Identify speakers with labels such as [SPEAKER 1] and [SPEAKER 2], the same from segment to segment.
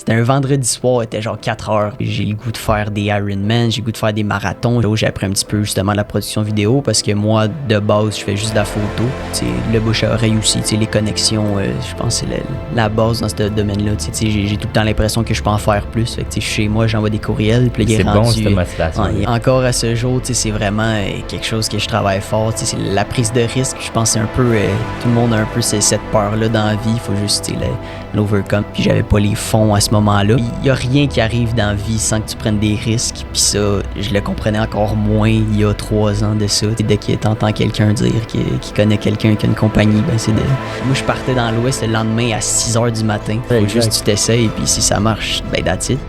[SPEAKER 1] C'était un vendredi soir, il était genre 4 heures. J'ai le goût de faire des Ironman, j'ai le goût de faire des marathons. Là, j'ai appris un petit peu justement la production vidéo parce que moi, de base, je fais juste de la photo. T'sais, le bouche à oreille aussi, les connexions, je pense que c'est la base dans ce domaine-là. J'ai tout le temps l'impression que je peux en faire plus. Fait que chez moi, j'envoie des courriels. Puis là,
[SPEAKER 2] c'est bon, cette motivation.
[SPEAKER 1] Encore à ce jour, c'est vraiment quelque chose que je travaille fort. C'est la prise de risque. Je pense que c'est un peu... tout le monde a un peu cette peur-là dans la vie. Il faut juste l'overcome. Puis j'avais pas les fonds à ce moment-là. Il y a rien qui arrive dans la vie sans que tu prennes des risques. Puis ça, je le comprenais encore moins il y a 3 ans de ça. Dès que t'entends quelqu'un dire qu'il connaît quelqu'un qui a une compagnie, ben c'est de... Moi, je partais dans l'Ouest le lendemain à 6 h du matin. Faut juste que tu t'essayes, puis si ça marche, ben that's it.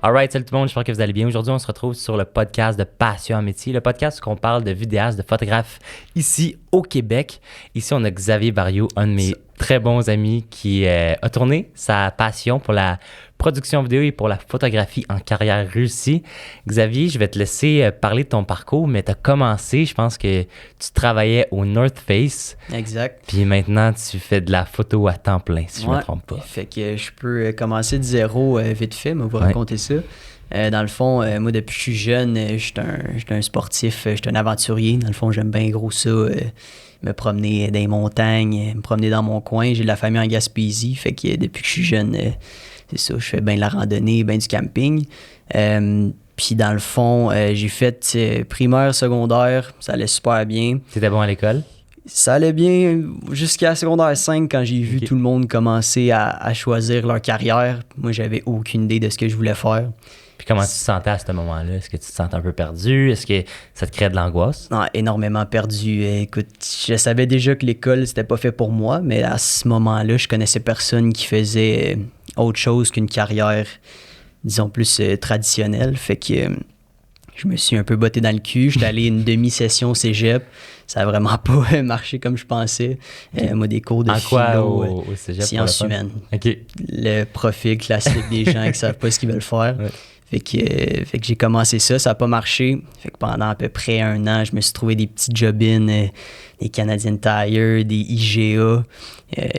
[SPEAKER 2] Alright, salut tout le monde, j'espère que vous allez bien. Aujourd'hui, on se retrouve sur le podcast de Passion en métier, le podcast où on parle de vidéastes, de photographes ici au Québec. Ici, on a Xavier Barriot, un de mes très bons amis qui a tourné sa passion pour la production vidéo et pour la photographie en carrière réussie. Xavier, je vais te laisser parler de ton parcours, mais tu as commencé, je pense que tu travaillais au North Face.
[SPEAKER 1] Exact.
[SPEAKER 2] Puis maintenant, tu fais de la photo à temps plein, si je ne me trompe pas.
[SPEAKER 1] Fait que je peux commencer de zéro vite fait, mais vous raconter ça. Dans le fond, moi, depuis que je suis jeune, j'étais un sportif, j'étais un aventurier. Dans le fond, j'aime bien gros ça, me promener dans les montagnes, me promener dans mon coin. J'ai de la famille en Gaspésie, fait que depuis que je suis jeune, c'est ça, je fais bien de la randonnée, bien du camping. Puis dans le fond, j'ai fait primaire, secondaire, ça allait super bien.
[SPEAKER 2] C'était bon à l'école? Ça
[SPEAKER 1] allait bien jusqu'à secondaire 5 quand j'ai vu tout le monde commencer à choisir leur carrière. Moi, j'avais aucune idée de ce que je voulais faire.
[SPEAKER 2] Puis comment tu te sentais à ce moment-là? Est-ce que tu te sentais un peu perdu? Est-ce que ça te créait de l'angoisse?
[SPEAKER 1] Non, énormément perdu. Écoute, je savais déjà que l'école, c'était pas fait pour moi, mais à ce moment-là, je connaissais personne qui faisait autre chose qu'une carrière, disons, plus traditionnelle. Fait que je me suis un peu botté dans le cul. J'étais allé une demi-session au cégep. Ça a vraiment pas marché comme je pensais. Moi, des cours de philo,
[SPEAKER 2] au cégep,
[SPEAKER 1] sciences humaines.
[SPEAKER 2] Okay.
[SPEAKER 1] Le profil classique des gens qui savent pas ce qu'ils veulent faire. Ouais. Fait que j'ai commencé ça n'a pas marché. Fait que pendant à peu près 1 an, je me suis trouvé des petits job-ins, des Canadian Tire, des IGA.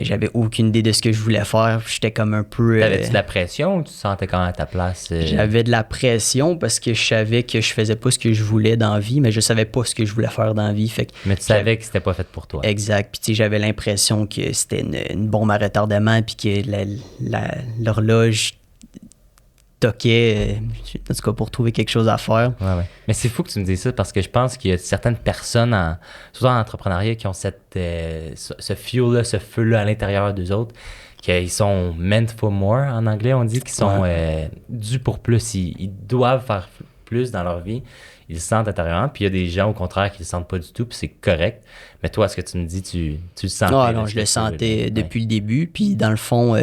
[SPEAKER 1] J'avais aucune idée de ce que je voulais faire. J'étais comme un peu...
[SPEAKER 2] T'avais-tu de la pression ou tu te sentais quand même à ta place?
[SPEAKER 1] J'avais de la pression parce que je savais que je faisais pas ce que je voulais dans la vie, mais je savais pas ce que je voulais faire dans la vie. Fait que
[SPEAKER 2] mais tu savais que c'était pas fait pour toi.
[SPEAKER 1] Exact. Puis tu sais, j'avais l'impression que c'était une bombe à retardement puis que l'horloge toquait, en tout cas pour trouver quelque chose à faire.
[SPEAKER 2] Ouais. Mais c'est fou que tu me dises ça parce que je pense qu'il y a certaines personnes, surtout en entrepreneuriat, qui ont ce fuel-là, ce feu-là à l'intérieur d'eux autres, qu'ils sont meant for more en anglais, on dit, qu'ils sont dus pour plus. Ils doivent faire plus dans leur vie. Ils le sentent intérieurement. Puis il y a des gens, au contraire, qui le sentent pas du tout, puis c'est correct. Mais toi, ce que tu me dis, tu le sentais?
[SPEAKER 1] Non, je le sentais depuis le début. Puis dans le fond...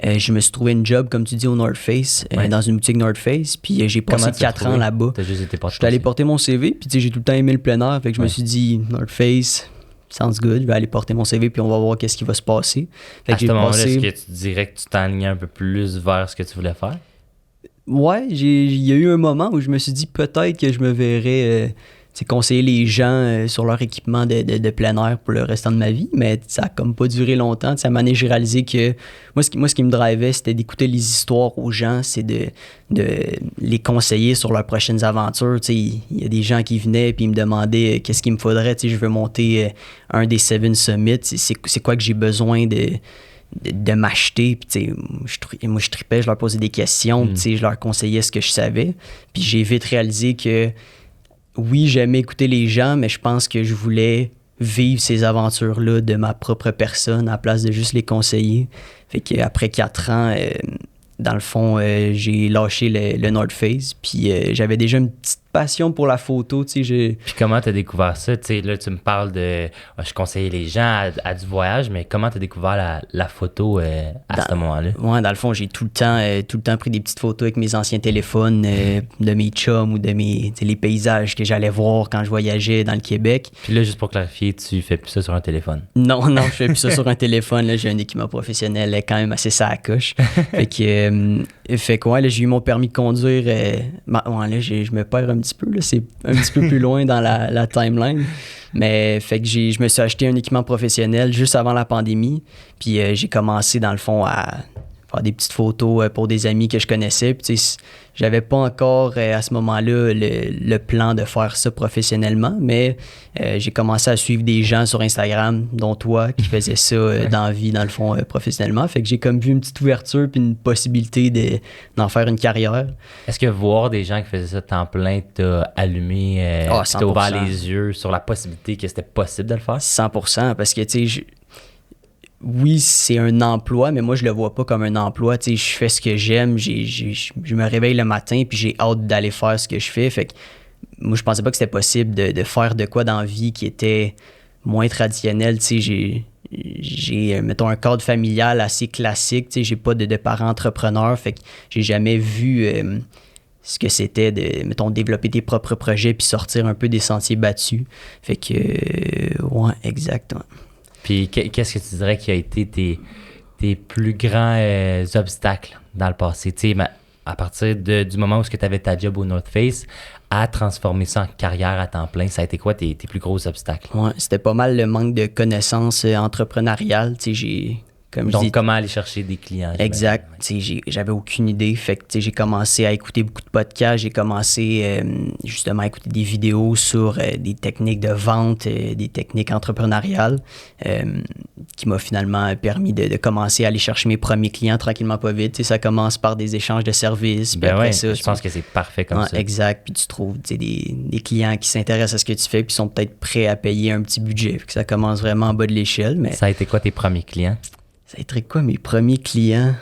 [SPEAKER 1] je me suis trouvé une job, comme tu dis, au North Face, dans une boutique North Face. Puis j'ai passé 4 ans là-bas.
[SPEAKER 2] Je suis
[SPEAKER 1] allé porter mon CV, puis j'ai tout le temps aimé le plein air. Fait que je me suis dit, North Face, sounds good, je vais aller porter mon CV, puis on va voir qu'est-ce qui va se passer. Fait
[SPEAKER 2] à ce moment-là, est-ce que tu dirais que tu t'enlignais un peu plus vers ce que tu voulais faire?
[SPEAKER 1] Ouais, il y a eu un moment où je me suis dit peut-être que je me verrais... conseiller les gens sur leur équipement de plein air pour le restant de ma vie, mais ça a comme pas duré longtemps. À un moment donné, j'ai réalisé que moi, ce qui me drivait, c'était d'écouter les histoires aux gens, c'est de les conseiller sur leurs prochaines aventures. Il y a des gens qui venaient et ils me demandaient qu'est-ce qu'il me faudrait. Je veux monter un des 7 Summits. C'est quoi que j'ai besoin de m'acheter. Puis, moi, je tripais, je leur posais des questions, je leur conseillais ce que je savais. Puis j'ai vite réalisé que oui, j'aimais écouter les gens, mais je pense que je voulais vivre ces aventures-là de ma propre personne à la place de juste les conseiller. Fait qu'après 4 ans, dans le fond, j'ai lâché le North Face. Puis j'avais déjà une petite passion pour la photo. Puis
[SPEAKER 2] comment tu as découvert ça? Là, tu me parles de... je conseillais les gens à du voyage, mais comment tu as découvert la photo à ce moment-là?
[SPEAKER 1] Ouais, dans le fond, j'ai tout le temps pris des petites photos avec mes anciens téléphones de mes chums ou de les paysages que j'allais voir quand je voyageais dans le Québec.
[SPEAKER 2] Puis là, juste pour clarifier, tu fais plus ça sur un téléphone?
[SPEAKER 1] Non, je fais plus ça sur un téléphone. Là, j'ai un équipement professionnel quand même assez sacoche. Fait que Fait que ouais, là, j'ai eu mon permis de conduire. Ouais, là, je me perds un petit peu. Là, c'est un petit peu plus loin dans la timeline. Mais fait que je me suis acheté un équipement professionnel juste avant la pandémie. Puis j'ai commencé, dans le fond, à faire des petites photos pour des amis que je connaissais. Puis tu sais, j'avais pas encore à ce moment-là le plan de faire ça professionnellement, mais j'ai commencé à suivre des gens sur Instagram, dont toi, qui faisaient ça dans la vie, dans le fond, professionnellement. Fait que j'ai comme vu une petite ouverture puis une possibilité d'en faire une carrière.
[SPEAKER 2] Est-ce que voir des gens qui faisaient ça temps plein t'a allumé, t'a ouvert les yeux sur la possibilité que c'était possible de le faire?
[SPEAKER 1] 100%, parce que, tu sais, oui, c'est un emploi, mais moi, je le vois pas comme un emploi. Tu sais, je fais ce que j'aime, je me réveille le matin, puis j'ai hâte d'aller faire ce que je fais. Fait que moi, je pensais pas que c'était possible de faire de quoi dans la vie qui était moins traditionnel. Tu sais, j'ai mettons, un cadre familial assez classique. Tu sais, j'ai pas de parents entrepreneurs, fait que j'ai jamais vu ce que c'était de, mettons, développer tes propres projets puis sortir un peu des sentiers battus. Fait que, ouais, exactement.
[SPEAKER 2] Puis qu'est-ce que tu dirais qui a été tes plus grands obstacles dans le passé? Tu sais, à partir du moment où tu avais ta job au North Face, à transformer ça en carrière à temps plein, ça a été quoi tes plus gros obstacles?
[SPEAKER 1] Ouais, c'était pas mal le manque de connaissances entrepreneuriales. Tu sais,
[SPEAKER 2] donc, comment aller chercher des clients?
[SPEAKER 1] Exact. Tu sais, j'avais aucune idée. Fait que, tu sais, j'ai commencé à écouter beaucoup de podcasts. J'ai commencé justement à écouter des vidéos sur des techniques de vente, des techniques entrepreneuriales qui m'a finalement permis de commencer à aller chercher mes premiers clients tranquillement pas vite. Tu sais, ça commence par des échanges de services.
[SPEAKER 2] Ben ouais, ça, je pense que c'est parfait comme ça.
[SPEAKER 1] Exact. Puis tu trouves des clients qui s'intéressent à ce que tu fais puis sont peut-être prêts à payer un petit budget. Fait que ça commence vraiment en bas de l'échelle. Mais
[SPEAKER 2] ça a été quoi tes premiers clients?
[SPEAKER 1] Ça a été quoi mes premiers clients?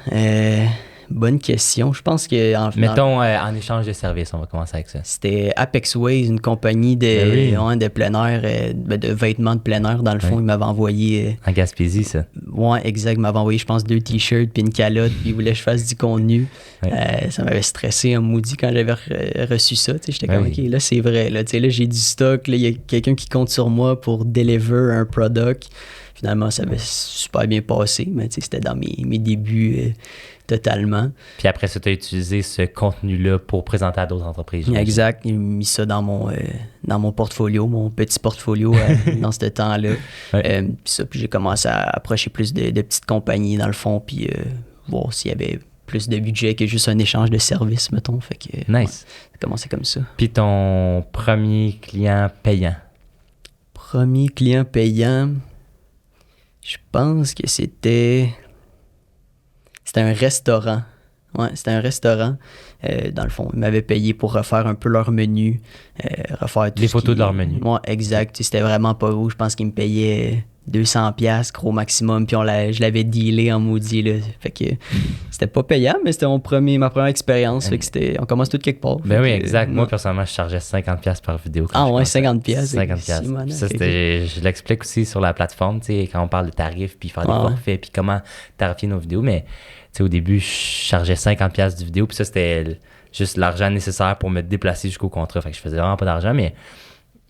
[SPEAKER 1] Bonne question. Je pense que...
[SPEAKER 2] Mettons en échange de services, on va commencer avec ça.
[SPEAKER 1] C'était Apex Ways, une compagnie de plein air, de vêtements de plein air. Dans le fond, ils m'avaient envoyé...
[SPEAKER 2] en Gaspésie, ça?
[SPEAKER 1] Ouais, exact. Ils m'avaient envoyé, je pense, 2 t-shirts puis une calotte, puis ils voulaient que je fasse du contenu. Ça m'avait stressé en maudit quand j'avais reçu ça. J'étais comme, OK, là, c'est vrai. Là, j'ai du stock. Il y a quelqu'un qui compte sur moi pour deliver un product. Finalement, ça avait super bien passé, mais c'était dans mes débuts totalement.
[SPEAKER 2] Puis après ça, tu as utilisé ce contenu-là pour présenter à d'autres entreprises.
[SPEAKER 1] Exact. J'ai mis ça dans mon portfolio, mon petit portfolio dans ce temps-là. Puis j'ai commencé à approcher plus de petites compagnies, dans le fond, puis voir s'il y avait plus de budget que juste un échange de services, mettons. Fait que,
[SPEAKER 2] nice.
[SPEAKER 1] Ouais, ça a commencé comme ça.
[SPEAKER 2] Puis ton premier client payant?
[SPEAKER 1] Premier client payant... Je pense que c'était un restaurant. Ouais, c'était un restaurant. Dans le fond, ils m'avaient payé pour refaire un peu leur menu, refaire tout
[SPEAKER 2] les photos de leur menu.
[SPEAKER 1] Ouais, exact. C'était vraiment pas beau. Je pense qu'ils me payaient 200$ gros maximum, puis je l'avais dealé en maudit, là. Fait que c'était pas payant, mais c'était ma première expérience. Fait que on commence tout quelque part.
[SPEAKER 2] Ben oui, exact. Moi, personnellement, je chargeais 50$ par vidéo.
[SPEAKER 1] Ah ouais, 50$.
[SPEAKER 2] 50$. Ça, je l'explique aussi sur la plateforme, tu sais, quand on parle de tarifs, puis faire des forfaits, puis comment tarifier nos vidéos. Mais tu sais, au début, je chargeais 50$ du vidéo, puis ça, c'était juste l'argent nécessaire pour me déplacer jusqu'au contrat. Fait que je faisais vraiment pas d'argent, mais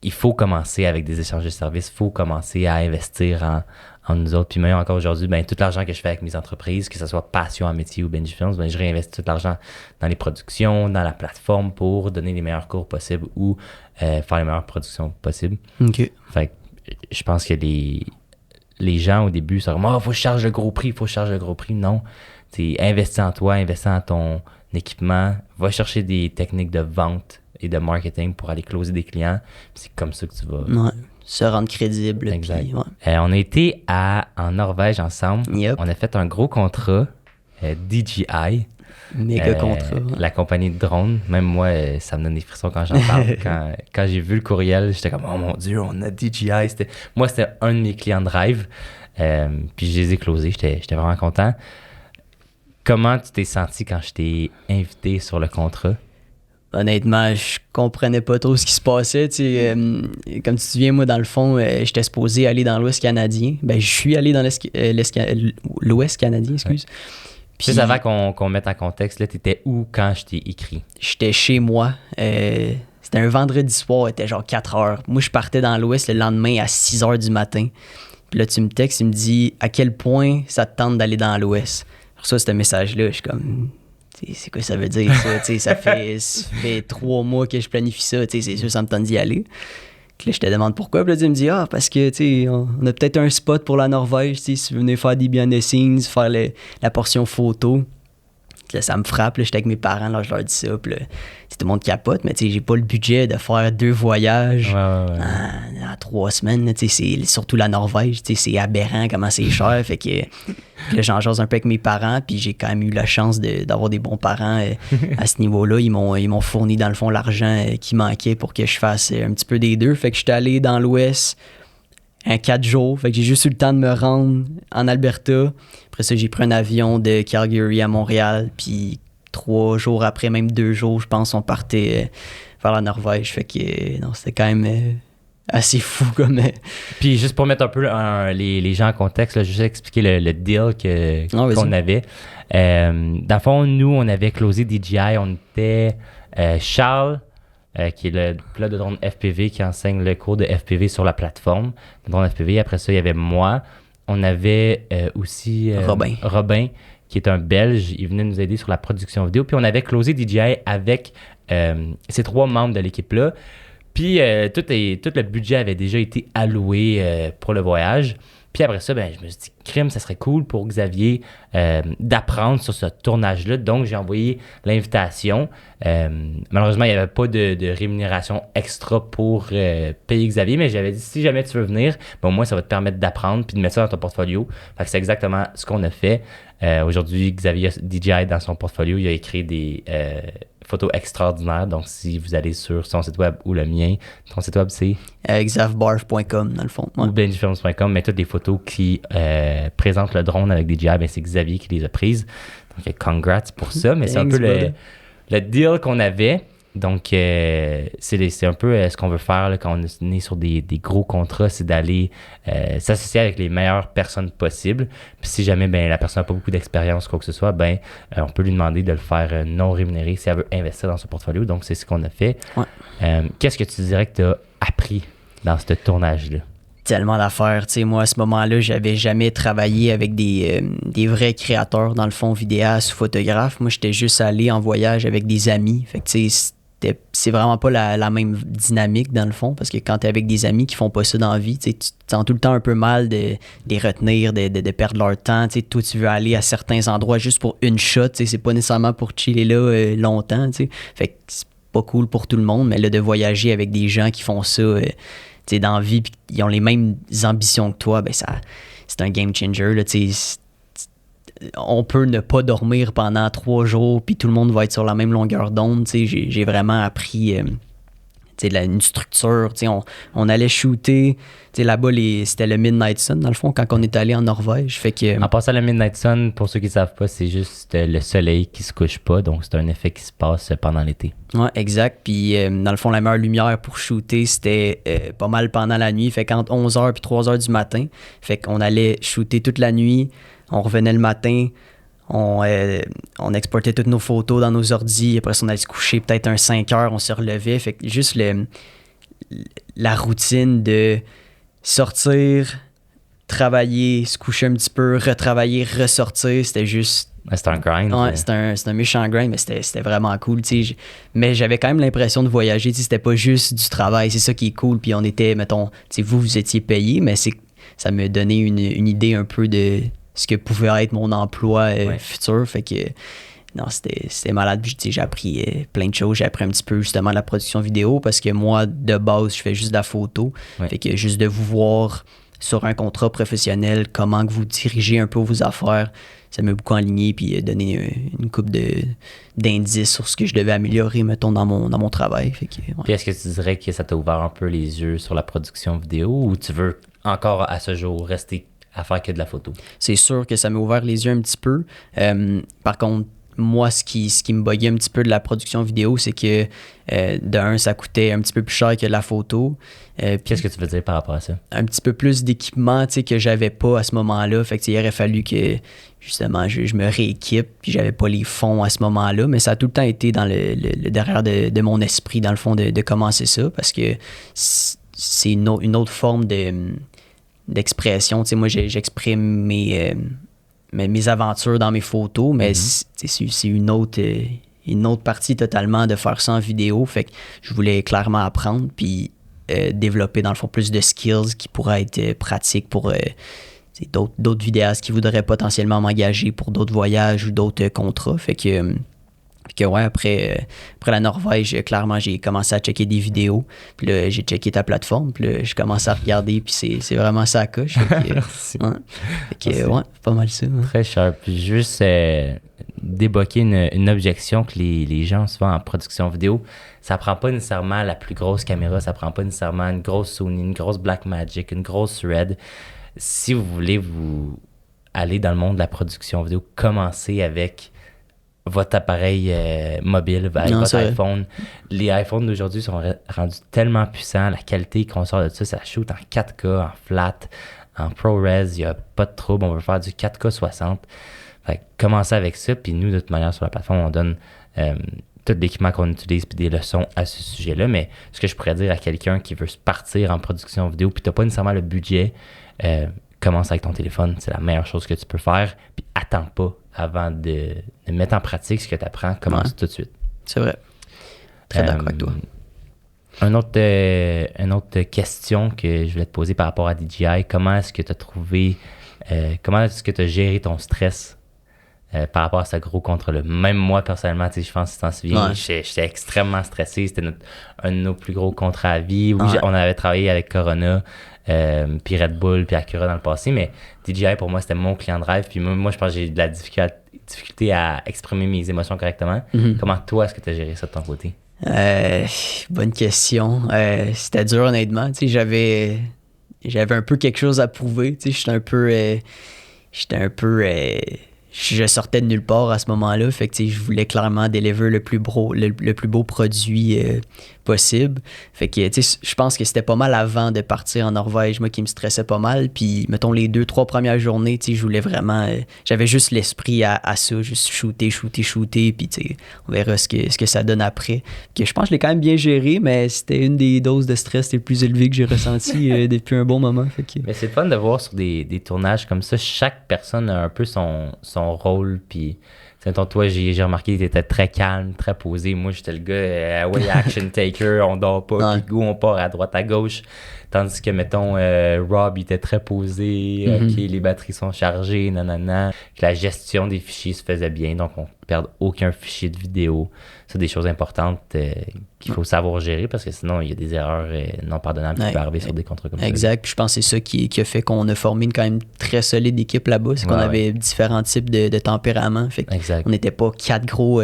[SPEAKER 2] il faut commencer avec des échanges de services, il faut commencer à investir en nous autres. Puis même encore aujourd'hui, ben, tout l'argent que je fais avec mes entreprises, que ce soit Passion en métier ou Benji Films, ben, je réinvestis tout l'argent dans les productions, dans la plateforme pour donner les meilleurs cours possibles ou faire les meilleures productions possibles.
[SPEAKER 1] OK.
[SPEAKER 2] Fait que je pense que les gens au début sont comme « faut que je charge le gros prix, faut que je charge le gros prix ». Non, investis en toi, investis en ton équipement, va chercher des techniques de vente et de marketing pour aller closer des clients. C'est comme ça que tu vas...
[SPEAKER 1] Ouais, se rendre crédible.
[SPEAKER 2] Exact.
[SPEAKER 1] Puis, ouais.
[SPEAKER 2] On a été en Norvège ensemble.
[SPEAKER 1] Yep.
[SPEAKER 2] On a fait un gros contrat, DJI.
[SPEAKER 1] Méga contrat.
[SPEAKER 2] La compagnie de drones. Même moi, ça me donne des frissons quand j'en parle. quand j'ai vu le courriel, j'étais comme « Oh mon Dieu, on a DJI ». Moi, c'était un de mes clients de rêve. Puis je les ai closés. J'étais vraiment content. Comment tu t'es senti quand je t'ai invité sur le contrat?
[SPEAKER 1] Honnêtement, je comprenais pas trop ce qui se passait. Comme tu te souviens, moi, dans le fond, j'étais supposé aller dans l'Ouest canadien. Ben, je suis allé dans l'Ouest canadien, excuse.
[SPEAKER 2] Puis, juste avant qu'on mette en contexte, là, t'étais où quand je t'ai écrit?
[SPEAKER 1] J'étais chez moi. C'était un vendredi soir, il était genre 4 heures. Moi, je partais dans l'Ouest le lendemain à 6 heures du matin. Puis là, tu me textes, tu me dis à quel point ça te tente d'aller dans l'Ouest. Je reçois ce message-là, je suis comme... c'est quoi ça veut dire, ça? Ça fait 3 mois que je planifie ça, c'est sûr, ça me tente d'y aller. Puis là, je te demande pourquoi. Puis là, tu me dis, parce que, on a peut-être un spot pour la Norvège, si vous venez faire des behind the scenes, faire la portion photo. Puis là, ça me frappe, là, j'étais avec mes parents, là, je leur dis ça, puis là, tout le monde capote, mais j'ai pas le budget de faire 2 voyages en 3 semaines, là, c'est surtout la Norvège, c'est aberrant comment c'est cher, fait que là, j'en jase un peu avec mes parents, puis j'ai quand même eu la chance d'avoir des bons parents à ce niveau-là. Ils m'ont fourni, dans le fond, l'argent qui manquait pour que je fasse un petit peu des deux, fait que j'étais allé dans l'Ouest 4 jours, fait que j'ai juste eu le temps de me rendre en Alberta. Après ça, j'ai pris un avion de Calgary à Montréal, puis 3 jours après, même 2 jours, je pense, on partait vers la Norvège. Fait que non, c'était quand même assez fou comme...
[SPEAKER 2] Puis juste pour mettre un peu les gens en contexte, là, je vais juste expliquer le deal qu'on avait. Dans le fond, nous, on avait closé DJI, on était Charles, qui est le pilote de drone FPV qui enseigne le cours de FPV sur la plateforme de drone FPV. Après ça, il y avait moi. On avait aussi Robin, qui est un Belge. Il venait nous aider sur la production vidéo. Puis on avait closé DJI avec ces 3 membres de l'équipe-là. Puis tout le budget avait déjà été alloué pour le voyage. Puis après ça, je me suis dit, crime, ça serait cool pour Xavier d'apprendre sur ce tournage-là. Donc, j'ai envoyé l'invitation. Malheureusement, il n'y avait pas de rémunération extra pour payer Xavier, mais j'avais dit, si jamais tu veux venir, au moins, ça va te permettre d'apprendre puis de mettre ça dans ton portfolio. Fait que c'est exactement ce qu'on a fait. Aujourd'hui, Xavier a DJI dans son portfolio. Il a écrit des photos extraordinaires. Donc, si vous allez sur son site web ou le mien, ton site web, c'est
[SPEAKER 1] xavbarf.com, dans le fond.
[SPEAKER 2] Ou benjifilms.com, mais toutes les photos qui présentent le drone avec DJI, c'est Xavier qui les a prises. Donc, congrats pour ça. Mais c'est un peu le deal qu'on avait. Donc, c'est un peu ce qu'on veut faire là, quand on est sur des gros contrats, c'est d'aller s'associer avec les meilleures personnes possibles. Puis si jamais la personne n'a pas beaucoup d'expérience, quoi que ce soit, on peut lui demander de le faire non rémunéré si elle veut investir dans son portfolio. Donc, c'est ce qu'on a fait. Ouais. Qu'est-ce que tu dirais que tu as appris dans ce tournage-là?
[SPEAKER 1] Tellement d'affaires. Tu sais, moi, à ce moment-là, j'avais jamais travaillé avec des vrais créateurs, dans le fond, vidéastes ou photographes. Moi, j'étais juste allé en voyage avec des amis. Fait que, tu sais, c'est vraiment pas la même dynamique, dans le fond, parce que quand t'es avec des amis qui font pas ça dans la vie, tu te sens tout le temps un peu mal de les retenir, de perdre leur temps. Tu sais, toi, tu veux aller à certains endroits juste pour une shot. Tu sais, c'est pas nécessairement pour chiller là longtemps. Tu sais. Fait que c'est pas cool pour tout le monde, mais là, de voyager avec des gens qui font ça dans la vie, puis ils ont les mêmes ambitions que toi, c'est un game changer. Là, on peut ne pas dormir pendant 3 jours, puis tout le monde va être sur la même longueur d'onde. J'ai vraiment appris une structure. On allait shooter. Là-bas, c'était le Midnight Sun, dans le fond, quand on est allé en Norvège. Fait que,
[SPEAKER 2] en passant, le Midnight Sun, pour ceux qui ne savent pas, c'est juste le soleil qui se couche pas. Donc, c'est un effet qui se passe pendant l'été.
[SPEAKER 1] Oui, exact. Puis, dans le fond, la meilleure lumière pour shooter, c'était pas mal pendant la nuit. Fait qu'entre 11h et 3h du matin. Fait qu'on allait shooter toute la nuit. On revenait le matin. On exportait toutes nos photos dans nos ordis. Après ça, on allait se coucher peut-être un 5 heures. On se relevait. Fait que juste la routine de sortir, travailler, se coucher un petit peu, retravailler, ressortir, c'était juste...
[SPEAKER 2] C'était un grind.
[SPEAKER 1] Ouais, c'était un méchant grind, mais c'était vraiment cool. Mais j'avais quand même l'impression de voyager. C'était pas juste du travail. C'est ça qui est cool. Puis on était, mettons, vous étiez payé, mais ça m'a donné une idée un peu de ce que pouvait être mon emploi futur. Fait que... Non, c'était malade. J'ai appris plein de choses. J'ai appris un petit peu justement la production vidéo parce que moi, de base, je fais juste de la photo. Ouais. Fait que juste de vous voir sur un contrat professionnel, comment que vous dirigez un peu vos affaires, ça m'a beaucoup aligné puis donné une couple d'indices sur ce que je devais améliorer, mettons, dans mon travail. Fait que, ouais.
[SPEAKER 2] Puis est-ce que tu dirais que ça t'a ouvert un peu les yeux sur la production vidéo ou tu veux encore à ce jour rester à faire que de la photo? C'est
[SPEAKER 1] sûr que ça m'a ouvert les yeux un petit peu. Par contre, moi, ce qui me buguait un petit peu de la production vidéo, c'est que ça coûtait un petit peu plus cher que la photo.
[SPEAKER 2] Qu'est-ce que tu veux dire par rapport à ça?
[SPEAKER 1] Un petit peu plus d'équipement que j'avais pas à ce moment-là. Fait que il aurait fallu que justement je me rééquipe, puis j'avais pas les fonds à ce moment-là, mais ça a tout le temps été dans le derrière de mon esprit, dans le fond, de commencer ça, parce que c'est une autre forme d'expression. Moi, j'exprime mes aventures dans mes photos, mais c'est une autre partie totalement de faire ça en vidéo. Fait que je voulais clairement apprendre, puis développer dans le fond plus de skills qui pourraient être pratiques pour d'autres vidéastes qui voudraient potentiellement m'engager pour d'autres voyages ou d'autres contrats. Fait que ouais, après la Norvège, clairement, j'ai commencé à checker des vidéos. Puis là, j'ai checké ta plateforme. Puis là, je commence à regarder. Puis c'est vraiment ça à coche.
[SPEAKER 2] Merci.
[SPEAKER 1] Ouais. Fait que, ouais, pas mal ça. Hein.
[SPEAKER 2] Très cher. Puis juste débloquer une objection que les gens ont souvent en production vidéo. Ça prend pas nécessairement la plus grosse caméra. Ça prend pas nécessairement une grosse Sony, une grosse Blackmagic, une grosse Red. Si vous voulez vous aller dans le monde de la production vidéo, commencez avec votre appareil mobile, avec votre iPhone. Les iPhones d'aujourd'hui sont rendus tellement puissants. La qualité qu'on sort de ça shoot en 4K, en flat, en ProRes. Il n'y a pas de trouble. On veut faire du 4K 60. Fait que commencez avec ça. Puis nous, de toute manière, sur la plateforme, on donne tout l'équipement qu'on utilise puis des leçons à ce sujet-là. Mais ce que je pourrais dire à quelqu'un qui veut se partir en production vidéo puis tu n'as pas nécessairement le budget, commence avec ton téléphone. C'est la meilleure chose que tu peux faire. Puis attends pas avant de mettre en pratique ce que tu apprends. Commence tout de suite.
[SPEAKER 1] C'est vrai. Très d'accord avec toi.
[SPEAKER 2] Une autre question que je voulais te poser par rapport à DJI. Comment est-ce que tu as trouvé... comment est-ce que tu as géré ton stress par rapport à ce gros contrat-là? Même moi, personnellement, je pense que tu t'en souviens, j'étais extrêmement stressé. C'était un de nos plus gros contrats à vie. Oui, on avait travaillé avec Corona, puis Red Bull, puis Acura dans le passé, mais DJI, pour moi, c'était mon client de rêve. Puis moi, je pense que j'ai de la difficulté à exprimer mes émotions correctement. Comment toi, est-ce que tu as géré ça de ton côté?
[SPEAKER 1] Bonne question. C'était dur, honnêtement. J'avais un peu quelque chose à prouver. J'étais un peu... je sortais de nulle part à ce moment-là. Fait que je voulais clairement deliver le plus beau produit possible. Fait que je pense que c'était pas mal avant de partir en Norvège, moi qui me stressais pas mal. Puis mettons les 2-3 premières journées, je voulais vraiment... j'avais juste l'esprit à ça, juste shooter. Puis on verra ce que ça donne après. Que je pense que je l'ai quand même bien géré, mais c'était une des doses de stress les plus élevées que j'ai ressenties depuis un bon moment. Fait que... Mais
[SPEAKER 2] c'est fun de voir sur des tournages comme ça, chaque personne a un peu son rôle, puis toi, j'ai remarqué que tu étais très calme, très posé. Moi, j'étais le gars, ouais, action taker, on dort pas, puis go, on part à droite, à gauche. Tandis que, mettons, Rob, il était très posé, OK, les batteries sont chargées, nanana, que la gestion des fichiers se faisait bien, donc on ne perd aucun fichier de vidéo. C'est des choses importantes qu'il faut savoir gérer, parce que sinon, il y a des erreurs non pardonnables qui peuvent arriver sur des contrats comme ça.
[SPEAKER 1] Exact, puis je pense que c'est ça qui a fait qu'on a formé une quand même très solide équipe là-bas, c'est qu'on avait différents types de tempéraments, fait qu'on n'était pas 4 gros...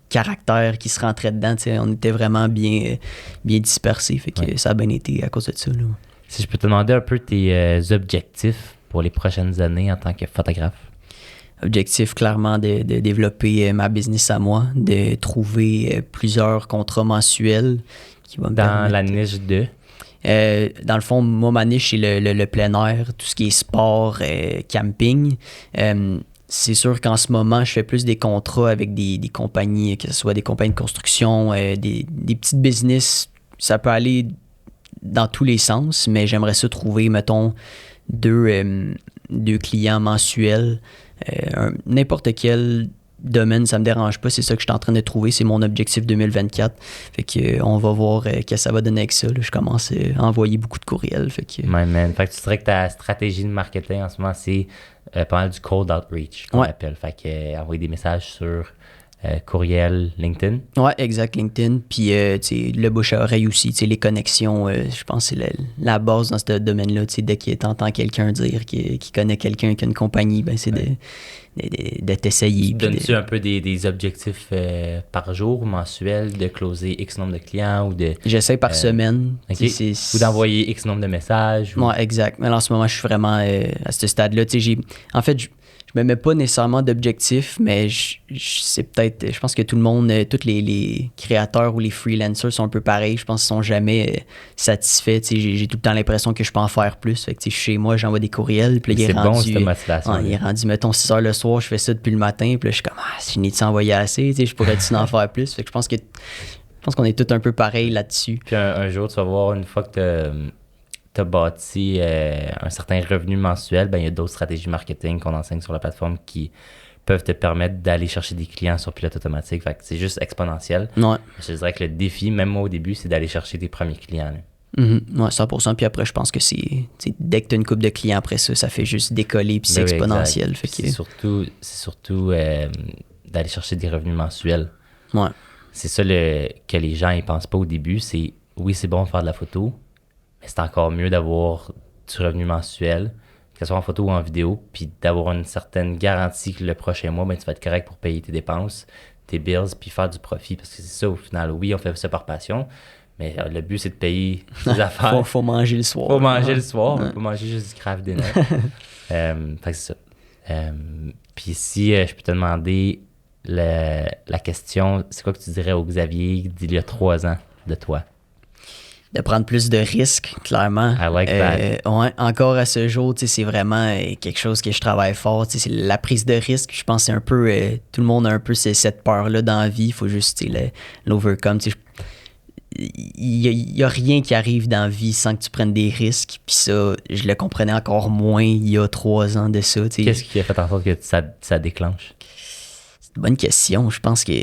[SPEAKER 1] caractères qui se rentraient dedans, on était vraiment bien dispersés, fait que ça a bien été à cause de ça. Là.
[SPEAKER 2] Si je peux te demander un peu tes objectifs pour les prochaines années en tant que photographe?
[SPEAKER 1] Objectif clairement de développer ma business à moi, de trouver plusieurs contrats mensuels qui vont me permettre...
[SPEAKER 2] Dans la niche de?
[SPEAKER 1] Dans le fond, moi, ma niche, c'est le plein air, tout ce qui est sport, camping. C'est sûr qu'en ce moment, je fais plus des contrats avec des compagnies, que ce soit des compagnies de construction, des petites business. Ça peut aller dans tous les sens, mais j'aimerais ça trouver, mettons, deux clients mensuels. N'importe quel domaine, ça me dérange pas. C'est ça que je suis en train de trouver. C'est mon objectif 2024. Fait que on va voir ce que ça va donner avec ça. Là. Je commence à envoyer beaucoup de courriels. Fait que...
[SPEAKER 2] Fait que tu dirais que ta stratégie de marketing en ce moment, c'est pas mal du cold outreach qu'on appelle. Fait que envoyer des messages sur courriel, LinkedIn.
[SPEAKER 1] Ouais, exact, LinkedIn. Puis le bouche à oreille aussi, les connexions, je pense que c'est la base dans ce domaine-là. Dès qu'il t'entend quelqu'un dire qu'il connaît quelqu'un qui a une compagnie, ben c'est de t'essayer.
[SPEAKER 2] Donnes-tu un peu des objectifs par jour, mensuels, de closer X nombre de clients ou de...
[SPEAKER 1] J'essaie par semaine.
[SPEAKER 2] Okay. Ou d'envoyer X nombre de messages.
[SPEAKER 1] Ouais, exact. Mais là, en ce moment, je suis vraiment à ce stade-là. En fait, je me mets pas nécessairement d'objectifs, mais c'est peut-être... Je pense que tout le monde, tous les créateurs ou les freelancers sont un peu pareils. Je pense qu'ils sont jamais satisfaits. J'ai tout le temps l'impression que je peux en faire plus. Fait que chez moi, j'envoie des courriels. Puis là,
[SPEAKER 2] c'est bon, cette motivation.
[SPEAKER 1] Il est rendu, mettons, 6 heures le soir, je fais ça depuis le matin. Puis là, je suis comme, si je n'ai envoyé assez, je pourrais-tu en faire plus? Fait que je pense qu'on est tous un peu pareils là-dessus.
[SPEAKER 2] Puis un jour, tu vas voir, une fois que tu as bâti un certain revenu mensuel, ben, il y a d'autres stratégies marketing qu'on enseigne sur la plateforme qui peuvent te permettre d'aller chercher des clients sur pilote automatique. Fait que c'est juste exponentiel.
[SPEAKER 1] Ouais.
[SPEAKER 2] Je dirais que le défi, même moi au début, c'est d'aller chercher tes premiers clients. Là.
[SPEAKER 1] Ouais, 100%. Puis après, je pense que dès que tu as une couple de clients après ça, ça fait juste décoller puis c'est
[SPEAKER 2] Ben oui,
[SPEAKER 1] exponentiel.
[SPEAKER 2] exact.
[SPEAKER 1] Fait que,
[SPEAKER 2] C'est surtout d'aller chercher des revenus mensuels.
[SPEAKER 1] ouais.
[SPEAKER 2] C'est ça que les gens ne pensent pas au début. C'est oui, c'est bon de faire de la photo, mais c'est encore mieux d'avoir du revenu mensuel, que ce soit en photo ou en vidéo, puis d'avoir une certaine garantie que le prochain mois, ben, tu vas être correct pour payer tes dépenses, tes bills, puis faire du profit. Parce que c'est ça au final. Oui, on fait ça par passion, mais le but, c'est de payer tes affaires.
[SPEAKER 1] faut manger le soir.
[SPEAKER 2] Faut manger le soir,
[SPEAKER 1] Ouais.
[SPEAKER 2] faut manger juste du craft dinner. Fait que c'est ça. Puis si je peux te demander la question, c'est quoi que tu dirais au Xavier d'il y a 3 ans de toi?
[SPEAKER 1] De prendre plus de risques, clairement.
[SPEAKER 2] I like that.
[SPEAKER 1] Ouais, encore à ce jour, c'est vraiment quelque chose que je travaille fort. C'est la prise de risque. Je pense que c'est un peu... tout le monde a un peu cette peur-là dans la vie. Il faut juste l'overcome. Il n'y a rien qui arrive dans la vie sans que tu prennes des risques. Puis ça, je le comprenais encore moins il y a 3 ans de ça.
[SPEAKER 2] Qu'est-ce qui a fait en sorte que ça déclenche?
[SPEAKER 1] C'est une bonne question. Je pense que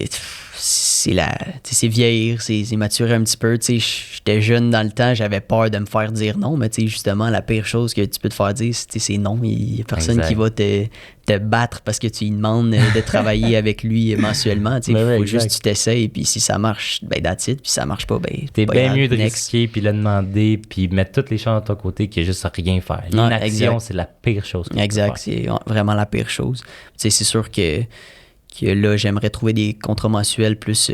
[SPEAKER 1] c'est vieillir, c'est maturer un petit peu. J'étais jeune dans le temps, j'avais peur de me faire dire non, mais justement, la pire chose que tu peux te faire dire, c'est non. Il n'y a personne
[SPEAKER 2] Exact.
[SPEAKER 1] qui va te battre parce que tu lui demandes de travailler avec lui mensuellement. Il faut juste que tu t'essayes, puis si ça marche, ben that's it. Puis si ça marche pas, ben
[SPEAKER 2] T'es
[SPEAKER 1] pas
[SPEAKER 2] bien
[SPEAKER 1] grave,
[SPEAKER 2] mieux de
[SPEAKER 1] next.
[SPEAKER 2] risquer, puis le demander, puis mettre toutes les chances de ton côté que juste rien faire.
[SPEAKER 1] Ouais,
[SPEAKER 2] L'inaction,
[SPEAKER 1] exact.
[SPEAKER 2] c'est la pire chose que
[SPEAKER 1] Exact,
[SPEAKER 2] tu peux faire.
[SPEAKER 1] c'est vraiment la pire chose. C'est sûr que là, j'aimerais trouver des contrats mensuels plus,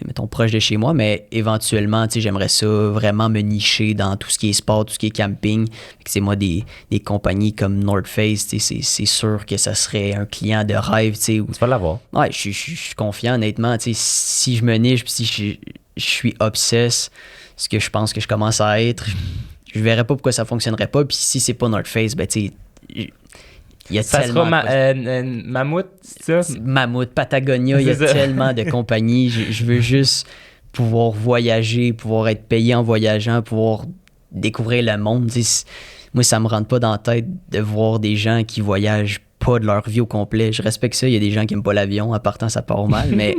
[SPEAKER 1] mettons, proches de chez moi, mais éventuellement, j'aimerais ça vraiment me nicher dans tout ce qui est sport, tout ce qui est camping. C'est moi, des compagnies comme North Face, c'est sûr que ça serait un client de rêve.
[SPEAKER 2] Tu vas l'avoir.
[SPEAKER 1] Ouais, je suis confiant, honnêtement. Si je me niche, puis si je suis obsesse, ce que je pense que je commence à être, je verrais pas pourquoi ça fonctionnerait pas. Puis si c'est pas North Face, ben tu sais, il y a
[SPEAKER 2] Ça
[SPEAKER 1] tellement
[SPEAKER 2] sera Mammouth, c'est ça?
[SPEAKER 1] Mammouth, Patagonia, il y a
[SPEAKER 2] C'est ça.
[SPEAKER 1] tellement de compagnies. Je veux juste pouvoir voyager, pouvoir être payé en voyageant, pouvoir découvrir le monde. Moi, ça me rentre pas dans la tête de voir des gens qui voyagent pas de leur vie au complet. Je respecte ça. Il y a des gens qui aiment pas l'avion. En partant, ça part mal. Mais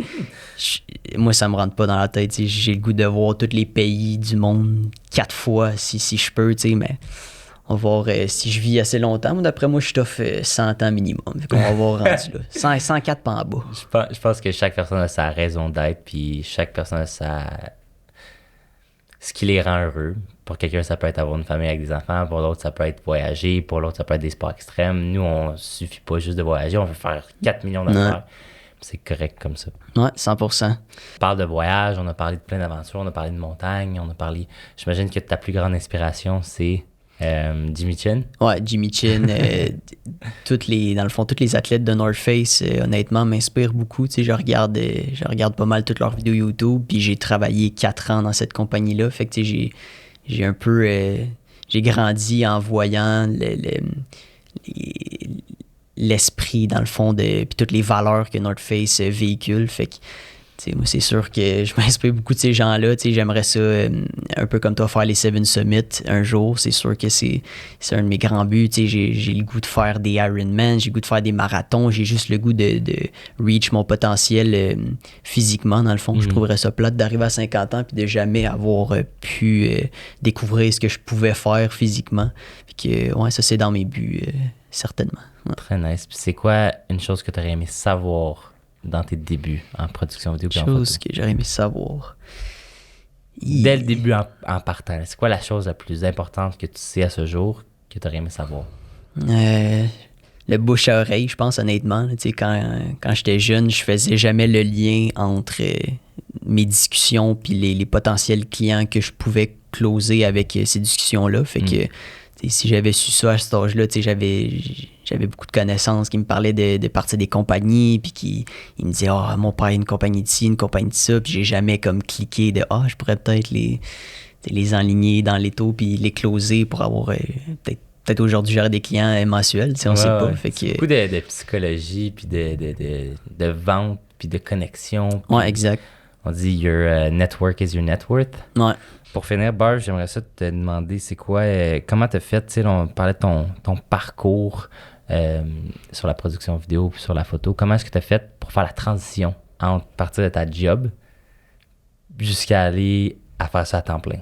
[SPEAKER 1] moi, ça me rentre pas dans la tête. J'ai le goût de voir tous les pays du monde 4 fois si je peux. Mais on va voir si je vis assez longtemps. D'après moi, je t'offre 100 ans minimum. Fait qu'on va voir rendu là. 104 pas en bas.
[SPEAKER 2] Je pense que chaque personne a sa raison d'être, puis chaque personne a ce qui les rend heureux. Pour quelqu'un, ça peut être avoir une famille avec des enfants. Pour l'autre, ça peut être voyager. Pour l'autre, ça peut être des sports extrêmes. Nous, on suffit pas juste de voyager. On veut faire 4 millions d'affaires. C'est correct comme ça.
[SPEAKER 1] Ouais, 100%.
[SPEAKER 2] On parle de voyage, on a parlé de plein d'aventures, on a parlé de montagne, on a parlé... J'imagine que ta plus grande inspiration, c'est Jimmy Chin.
[SPEAKER 1] Ouais, Jimmy Chin. Dans le fond, tous les athlètes de North Face, honnêtement, m'inspirent beaucoup. Je regarde pas mal toutes leurs vidéos YouTube, puis j'ai travaillé 4 ans dans cette compagnie-là. Fait que j'ai un peu... j'ai grandi en voyant l'esprit, dans le fond, puis toutes les valeurs que North Face véhicule. Fait que, moi, c'est sûr que je m'inspire beaucoup de ces gens-là. J'aimerais ça, un peu comme toi, faire les 7 Summit un jour. C'est sûr que c'est un de mes grands buts. J'ai le goût de faire des Ironman, j'ai le goût de faire des marathons. J'ai juste le goût de reach mon potentiel physiquement, dans le fond. Je trouverais ça plate d'arriver à 50 ans puis de jamais avoir pu découvrir ce que je pouvais faire physiquement. Puis que, ouais, ça, c'est dans mes buts, certainement. Ouais.
[SPEAKER 2] Très nice. Puis c'est quoi une chose que tu aurais aimé savoir dans tes débuts en production vidéo et en
[SPEAKER 1] Chose
[SPEAKER 2] photo?
[SPEAKER 1] que j'aurais aimé savoir.
[SPEAKER 2] Dès le début en partant, c'est quoi la chose la plus importante que tu sais à ce jour que tu aurais aimé savoir?
[SPEAKER 1] Le bouche à oreille, je pense, honnêtement. Quand j'étais jeune, je faisais jamais le lien entre mes discussions puis les potentiels clients que je pouvais closer avec ces discussions-là. Fait que si j'avais su ça à cet âge-là, j'avais beaucoup de connaissances qui me parlaient de partir des compagnies, puis qui me disaient « mon père a une compagnie d'ici, une compagnie de ça », puis j'ai jamais comme cliqué de « je pourrais peut-être les enligner dans les taux puis les closer pour avoir peut-être aujourd'hui j'aurais des clients mensuels, on sait pas. » Fait que,
[SPEAKER 2] beaucoup de psychologie, puis de vente, puis de connexion.
[SPEAKER 1] Ouais, exact.
[SPEAKER 2] On dit « Your network is your net worth ».
[SPEAKER 1] Ouais.
[SPEAKER 2] Pour finir, Barb, j'aimerais ça te demander, c'est quoi, comment t'as fait, tu sais, on parlait de ton parcours sur la production vidéo puis sur la photo. Comment est-ce que t'as fait pour faire la transition entre partir de ta job jusqu'à aller à faire ça à temps plein?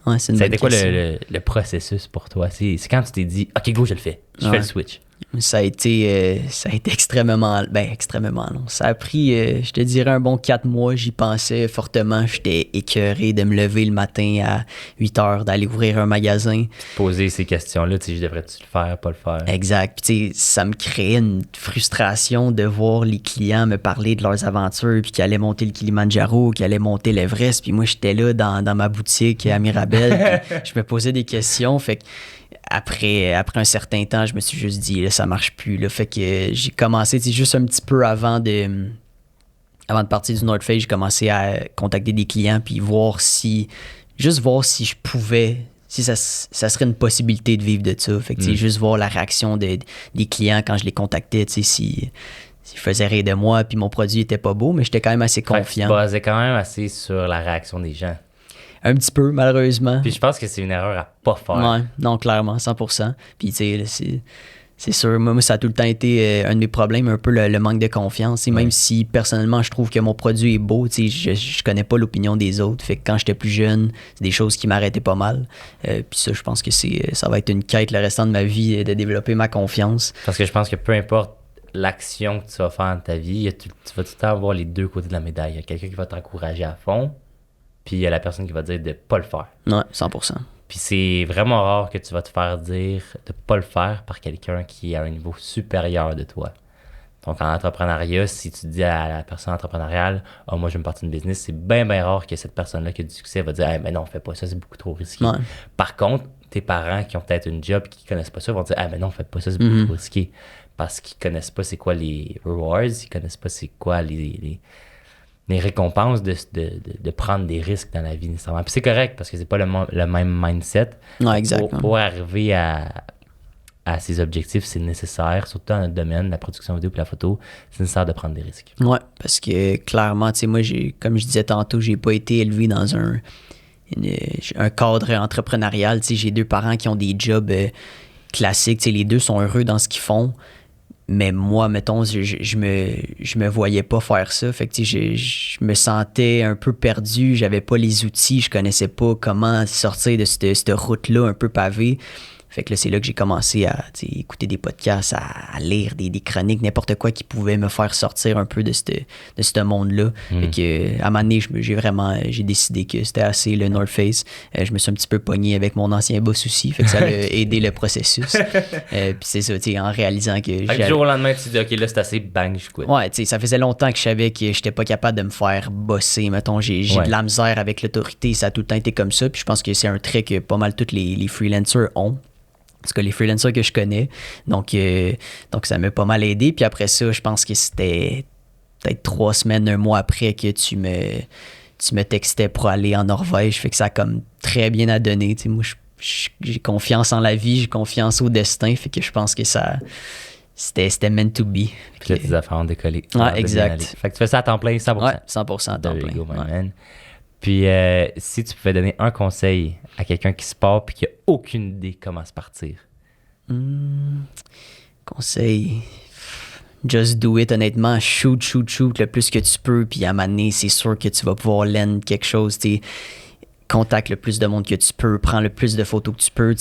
[SPEAKER 1] Ouais, c'est une
[SPEAKER 2] Ça a
[SPEAKER 1] bonne
[SPEAKER 2] été quoi
[SPEAKER 1] question.
[SPEAKER 2] le processus pour toi? C'est quand tu t'es dit, OK, go, je le fais. Je fais le switch.
[SPEAKER 1] Ça a été extrêmement long. Ça a pris, je te dirais, un bon 4 mois. J'y pensais fortement. J'étais écœuré de me lever le matin à 8 heures, d'aller ouvrir un magasin.
[SPEAKER 2] Poser ces questions-là, tu sais, je devrais-tu le faire, pas le faire?
[SPEAKER 1] Exact. Puis, tu sais, ça me créait une frustration de voir les clients me parler de leurs aventures, puis qu'ils allaient monter le Kilimandjaro, qu'ils allaient monter l'Everest. Puis moi, j'étais là dans ma boutique à Mirabel. Puis je me posais des questions. Fait que après un certain temps, je me suis juste dit, là, ça marche plus. Là. Fait que j'ai commencé, tu sais, juste un petit peu avant de partir du North Face, j'ai commencé à contacter des clients puis voir si je pouvais, si ça serait une possibilité de vivre de ça. Fait que, tu sais, juste voir la réaction des clients quand je les contactais, tu sais, s'ils faisaient rire de moi puis mon produit était pas beau, mais j'étais quand même assez confiant.
[SPEAKER 2] Tu te basais quand même assez sur la réaction des gens.
[SPEAKER 1] Un petit peu, malheureusement.
[SPEAKER 2] Puis je pense que c'est une erreur à pas faire.
[SPEAKER 1] Ouais, non, clairement, 100%. Puis, tu sais, c'est sûr, moi, ça a tout le temps été un de mes problèmes, un peu le manque de confiance. Et même si, personnellement, je trouve que mon produit est beau, tu sais, je connais pas l'opinion des autres. Fait que quand j'étais plus jeune, c'est des choses qui m'arrêtaient pas mal. Puis ça, je pense que ça va être une quête le restant de ma vie, de développer ma confiance.
[SPEAKER 2] Parce que je pense que peu importe l'action que tu vas faire dans ta vie, tu vas tout le temps avoir les deux côtés de la médaille. Il y a quelqu'un qui va t'encourager à fond, puis il y a la personne qui va dire de pas le faire.
[SPEAKER 1] Ouais, 100%.
[SPEAKER 2] Puis c'est vraiment rare que tu vas te faire dire de pas le faire par quelqu'un qui est à un niveau supérieur de toi. Donc en entrepreneuriat, si tu dis à la personne entrepreneuriale « Ah, moi je vais me partir une business », c'est bien rare que cette personne-là qui a du succès va dire « Ah, mais non, fais pas ça, c'est beaucoup trop risqué.
[SPEAKER 1] Ouais. »
[SPEAKER 2] Par contre, tes parents qui ont peut-être une job qui connaissent pas ça vont dire « Ah, mais non, fais pas ça, c'est beaucoup trop risqué. » Parce qu'ils connaissent pas c'est quoi les rewards, ils connaissent pas c'est quoi les récompenses de prendre des risques dans la vie nécessairement. Puis c'est correct parce que c'est pas le même mindset.
[SPEAKER 1] Ouais, exactement.
[SPEAKER 2] Pour arriver à ces objectifs, c'est nécessaire, surtout dans notre domaine, la production vidéo et la photo, c'est nécessaire de prendre des risques.
[SPEAKER 1] Ouais, parce que clairement, tu sais, moi, comme je disais tantôt, j'ai pas été élevé dans un cadre entrepreneurial. Tu sais, j'ai 2 parents qui ont des jobs classiques. Tu sais, les 2 sont heureux dans ce qu'ils font. Mais moi, mettons, je me voyais pas faire ça. Fait que, tu sais, je me sentais un peu perdu. J'avais pas les outils. Je connaissais pas comment sortir de cette route-là un peu pavée. Fait que là, c'est là que j'ai commencé à écouter des podcasts, à lire des chroniques, n'importe quoi qui pouvait me faire sortir un peu de ce monde-là. Fait que, à un moment donné, j'ai décidé que c'était assez le North Face. Je me suis un petit peu pogné avec mon ancien boss aussi. Fait que ça a aidé le processus. Puis c'est ça, en réalisant que...
[SPEAKER 2] Du jour au lendemain, tu te dis, OK, là, c'est assez, bang, je quitte.
[SPEAKER 1] Ouais, tu sais, ça faisait longtemps que je savais que j'étais pas capable de me faire bosser. Mettons, j'ai de la misère avec l'autorité. Ça a tout le temps été comme ça. Puis je pense que c'est un trait que pas mal tous les freelancers ont. En tout cas, les freelancers que je connais. Donc ça m'a pas mal aidé. Puis après ça, je pense que c'était peut-être 3 semaines, 1 mois après que tu me textais pour aller en Norvège. Fait que ça a comme très bien à donner. Tu sais, moi, j'ai confiance en la vie, j'ai confiance au destin. Fait que je pense que c'était meant to be.
[SPEAKER 2] Puis là, tes affaires ont décollé.
[SPEAKER 1] Ouais, exact.
[SPEAKER 2] Fait que tu fais ça à temps plein, 100%.
[SPEAKER 1] Ouais, 100% à temps plein.
[SPEAKER 2] Go, my man. Puis, si tu pouvais donner un conseil à quelqu'un qui se part et qui n'a aucune idée comment se partir?
[SPEAKER 1] Conseil... Just do it, honnêtement. Shoot le plus que tu peux. Puis à un moment donné, c'est sûr que tu vas pouvoir lend quelque chose. T'sais. Contacte le plus de monde que tu peux. Prends le plus de photos que tu peux.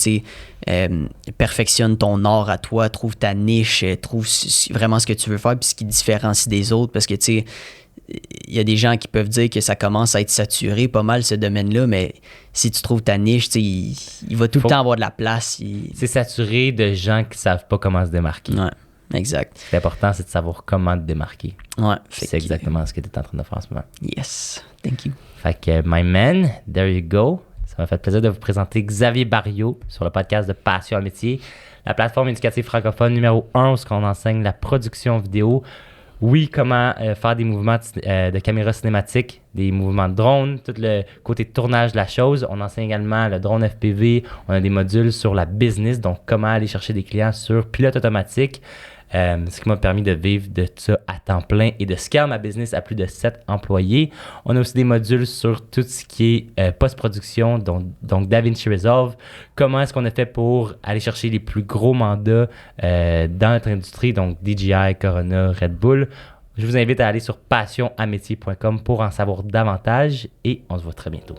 [SPEAKER 1] Perfectionne ton art à toi. Trouve ta niche. Trouve vraiment ce que tu veux faire puis ce qui te différencie des autres. Parce que, tu sais, il y a des gens qui peuvent dire que ça commence à être saturé pas mal ce domaine-là, mais si tu trouves ta niche, il va tout le temps avoir de la place.
[SPEAKER 2] C'est saturé de gens qui savent pas comment se démarquer.
[SPEAKER 1] Ouais, exact.
[SPEAKER 2] L'important, c'est de savoir comment te démarquer.
[SPEAKER 1] Ouais.
[SPEAKER 2] C'est exactement ce que tu es en train de faire en ce moment.
[SPEAKER 1] Yes, thank you.
[SPEAKER 2] Fait que, my man, there you go. Ça m'a fait plaisir de vous présenter Xavier Barriot sur le podcast de Passion à métier, la plateforme éducative francophone numéro 1 où on enseigne la production vidéo. Oui, comment faire des mouvements de caméra cinématique, des mouvements de drone, tout le côté de tournage de la chose. On enseigne également le drone FPV. On a des modules sur la business, donc comment aller chercher des clients sur pilote automatique. ce qui m'a permis de vivre de ça à temps plein et de scale ma business à plus de 7 employés. On a aussi des modules sur tout ce qui est post-production, donc DaVinci Resolve. Comment est-ce qu'on a fait pour aller chercher les plus gros mandats dans notre industrie, donc DJI, Corona, Red Bull. Je vous invite à aller sur passionamétier.com pour en savoir davantage et on se voit très bientôt.